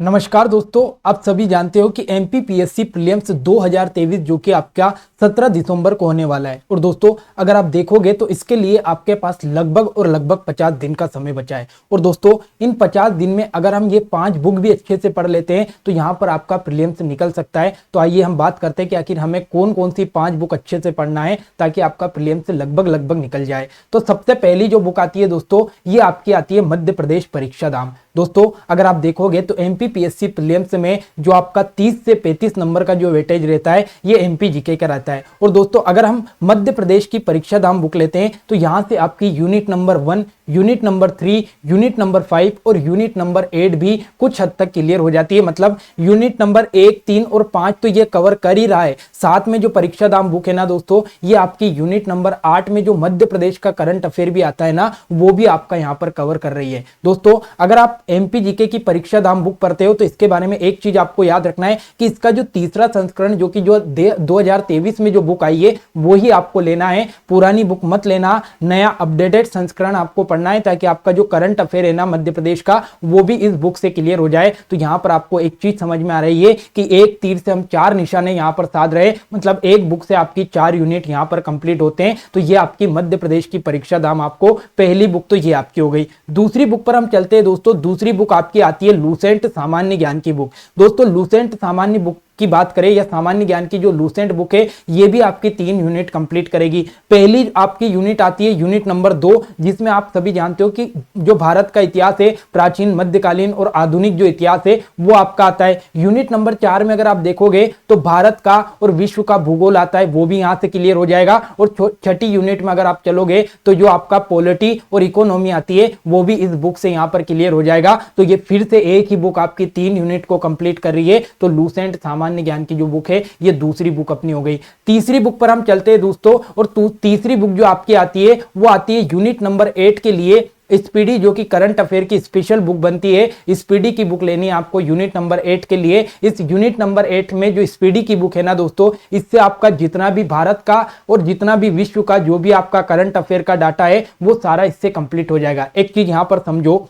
नमस्कार दोस्तों, आप सभी जानते हो कि एमपीपीएससी प्रीलिम्स 2023 जो कि आपका 17 दिसंबर को होने वाला है। और दोस्तों अगर आप देखोगे तो इसके लिए आपके पास लगभग 50 दिन का समय बचा है। और दोस्तों इन 50 दिन में अगर हम ये 5 बुक भी अच्छे से पढ़ लेते हैं तो यहाँ पर आपका प्रीलिम्स निकल सकता है। तो आइए हम बात करते हैं कि आखिर हमें कौन कौन सी 5 बुक अच्छे से पढ़ना है ताकि आपका प्रीलिम्स लगभग निकल जाए। तो सबसे पहली जो बुक आती है दोस्तों, ये आपकी आती है मध्य प्रदेश परीक्षा धाम। दोस्तों अगर आप देखोगे तो एमपीपीएससी प्रीलिम्स में जो आपका 30 से 35 नंबर का जो वेटेज रहता है ये एमपी जीके का रहता है। और दोस्तों अगर हम मध्य प्रदेश की परीक्षा धाम बुक लेते हैं तो यहां से आपकी unit number 1, unit number 3, unit number 5 और यूनिट नंबर 8 भी कुछ हद तक क्लियर हो जाती है। मतलब यूनिट नंबर 1, 3 और 5 तो ये कवर कर ही रहा है। साथ में जो परीक्षा धाम बुक है ना दोस्तों, ये आपकी यूनिट नंबर 8 में जो मध्य प्रदेश का करंट अफेयर भी आता है ना, वो भी आपका यहाँ पर कवर कर रही है। दोस्तों अगर आप एमपी जीके की परीक्षा धाम बुक पढ़ते हो तो इसके बारे में एक चीज आपको याद रखना है कि इसका जो तीसरा संस्करण जो कि 2023 में जो बुक आई है वो ही आपको लेना है। पुरानी बुक मत लेना, नया अपडेटेड संस्करण आपको पढ़ना है ताकि आपका जो करंट अफेयर है ना मध्य प्रदेश का वो भी इस बुक से क्लियर हो जाए। तो यहां पर आपको एक चीज समझ में आ रही है कि एक तीर से हम 4 निशाने यहां पर साध रहे, मतलब एक बुक से आपकी 4 यूनिट यहां पर कंप्लीट होते हैं। तो ये आपकी मध्य प्रदेश की परीक्षा धाम आपको पहली बुक तो ये आपकी हो गई। दूसरी बुक पर हम चलते हैं दोस्तों। दूसरी बुक आपकी आती है लूसेंट सामान्य ज्ञान की बुक। दोस्तों लूसेंट सामान्य बुक की बात करें या सामान्य ज्ञान की जो लूसेंट बुक है ये भी आपकी 3 यूनिट कंप्लीट करेगी। पहली आपकी यूनिट आती है यूनिट नंबर 2, जिसमें आप सभी जानते हो कि जो भारत का इतिहास है, प्राचीन, मध्यकालीन और आधुनिक जो इतिहास है वो आपका आता है। यूनिट नंबर 4 में अगर आप देखोगे तो भारत का और विश्व का भूगोल आता है, वो भी यहां से क्लियर हो जाएगा। और छठी यूनिट में अगर आप चलोगे तो जो आपका पॉलिटी और इकोनॉमी आती है वो भी इस बुक से यहां पर क्लियर हो जाएगा। तो ये फिर से एक ही बुक आपकी 3 यूनिट को कंप्लीट कर रही है। तो लूसेंट सामान्य ज्ञान की जो बुक है ये दूसरी बुक अपनी हो गई। तीसरी बुक पर हम चलते हैं दोस्तों। और तीसरी बुक जो आपकी आती है वो आती है यूनिट नंबर 8 के लिए स्पीडी, जो कि करंट अफेयर की स्पेशल बुक बनती है। स्पीडी की बुक लेनी है आपको यूनिट नंबर 8 के लिए। इस यूनिट नंबर 8 में जो स्पीडी की बुक है ना दोस्तों, इससे आपका जितना भी भारत का और जितना भी विश्व का जो भी आपका करंट अफेयर का डाटा है वो सारा इससे कंप्लीट हो जाएगा। एक चीज यहां पर समझो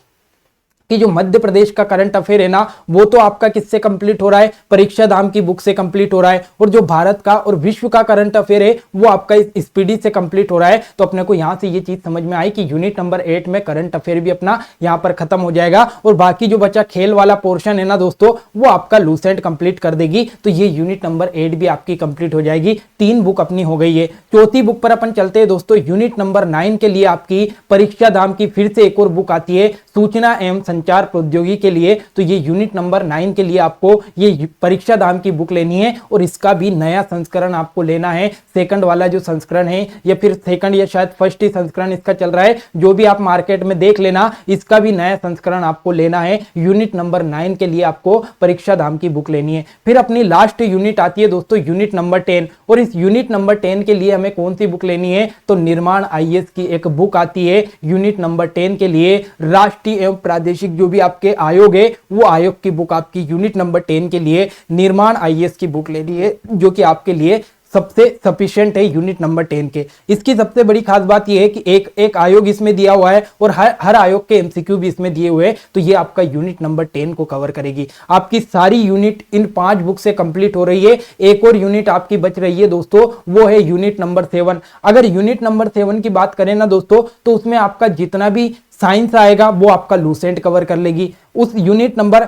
कि जो मध्य प्रदेश का करंट अफेयर है ना वो तो आपका किससे कंप्लीट हो रहा है, परीक्षा धाम की बुक से कंप्लीट हो रहा है। और जो भारत का और विश्व का करंट अफेयर है वो आपका इस स्पीडी से कंप्लीट हो रहा है। तो अपने को यहां से ये चीज समझ में आई कि यूनिट नंबर 8 में करंट अफेयर भी अपना यहां पर खत्म हो जाएगा। और बाकी जो बचा खेल वाला पोर्शन है ना दोस्तों, वो आपका लूसेंट कंप्लीट कर देगी। तो ये यूनिट नंबर 8 भी आपकी कंप्लीट हो जाएगी। 3 बुक अपनी हो गई है। चौथी बुक पर अपन चलते हैं दोस्तों। यूनिट नंबर 9 के लिए आपकी परीक्षा धाम की फिर से एक और बुक आती है सूचना एवं संचार प्रौद्योगिकी के लिए। तो ये यूनिट नंबर 9 के लिए आपको ये परीक्षा धाम की बुक लेनी है। और इसका भी नया संस्करण आपको लेना है। सेकंड वाला जो संस्करण है या फिर सेकंड या शायद फर्स्ट ही संस्करण इसका चल रहा है, जो भी आप मार्केट में देख लेना, इसका भी नया संस्करण आपको लेना है। यूनिट नंबर 9 के लिए आपको परीक्षा धाम की बुक लेनी है। फिर अपनी लास्ट यूनिट आती है दोस्तों यूनिट नंबर 10। और इस यूनिट नंबर 10 के लिए हमें कौन सी बुक लेनी है, तो निर्माण आईएएस की एक बुक आती है यूनिट नंबर 10 के लिए। राष्ट्रीय एवं प्रादेशिक जो भी आपके आयोग है वो आयोग की बुक आपकी यूनिट नंबर 10 के लिए निर्माण आईएएस की बुक लेनी है, जो कि आपके लिए सबसे सफिशिएंट है यूनिट नंबर 10 के। इसकी सबसे बड़ी खास बात यह है कि एक आयोग इसमें दिया हुआ है और हर आयोग के एमसीक्यू भी इसमें दिए हुए हैं। तो ये आपका यूनिट नंबर 10 को कवर करेगी। आपकी सारी यूनिट इन 5 बुक से कंप्लीट हो रही है। एक और यूनिट आपकी बच रही है दोस्तों, वो है यूनिट नंबर 7। अगर यूनिट नंबर 7 की बात करें ना दोस्तों, तो उसमें आपका जितना भी साइंस आएगा वो आपका लूसेंट कवर कर लेगी। उस यूनिट नंबर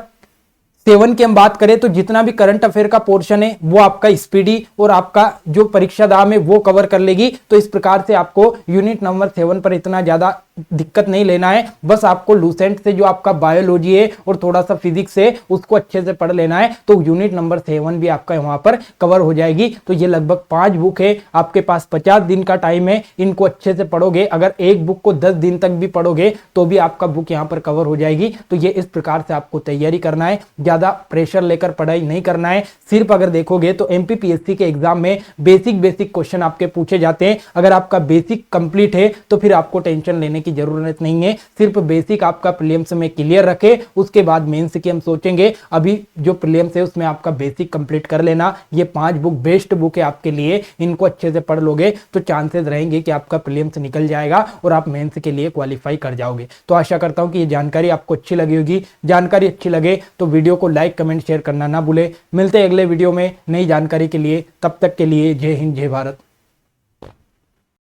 7 की हम बात करें तो जितना भी करंट अफेयर का पोर्शन है वो आपका स्पीडी और आपका जो परीक्षा धाम है वो कवर कर लेगी। तो इस प्रकार से आपको यूनिट नंबर 7 पर इतना ज्यादा दिक्कत नहीं लेना है। बस आपको लूसेंट से जो आपका बायोलॉजी है और थोड़ा सा फिजिक्स है उसको अच्छे से पढ़ लेना है। तो यूनिट नंबर 7 भी आपका वहां पर कवर हो जाएगी। तो ये लगभग 5 बुक है, आपके पास 50 दिन का टाइम है। इनको अच्छे से पढ़ोगे, अगर एक बुक को 10 दिन तक भी पढ़ोगे तो भी आपका बुक यहाँ पर कवर हो जाएगी। तो ये इस प्रकार से आपको तैयारी करना है, ज्यादा प्रेशर लेकर पढ़ाई नहीं करना है। सिर्फ अगर देखोगे तो एमपीपीएससी के एग्जाम में बेसिक क्वेश्चन आपके पूछे जाते हैं। अगर आपका बेसिक कंप्लीट है तो फिर आपको टेंशन लेने की जरूरत नहीं है। सिर्फ बेसिक आपका प्रीलिम्स में क्लियर रखे, उसके बाद मेंस की हम सोचेंगे। अभी जो प्रीलिम्स है उसमें आपका बेसिक कंप्लीट कर लेना। ये 5 बुक बेस्ट बुक है आपके लिए, इनको अच्छे से पढ़ लोगे तो चांसेस रहेंगे कि आपका प्रीलिम्स निकल जाएगा और आप मेंस के लिए क्वालिफाई कर जाओगे। तो आशा करता हूं कि ये जानकारी आपको अच्छी लगी होगी। जानकारी अच्छी लगे तो वीडियो को लाइक कमेंट शेयर करना ना भूले। मिलते हैं अगले वीडियो में नई जानकारी के लिए, तब तक के लिए जय हिंद जय भारत।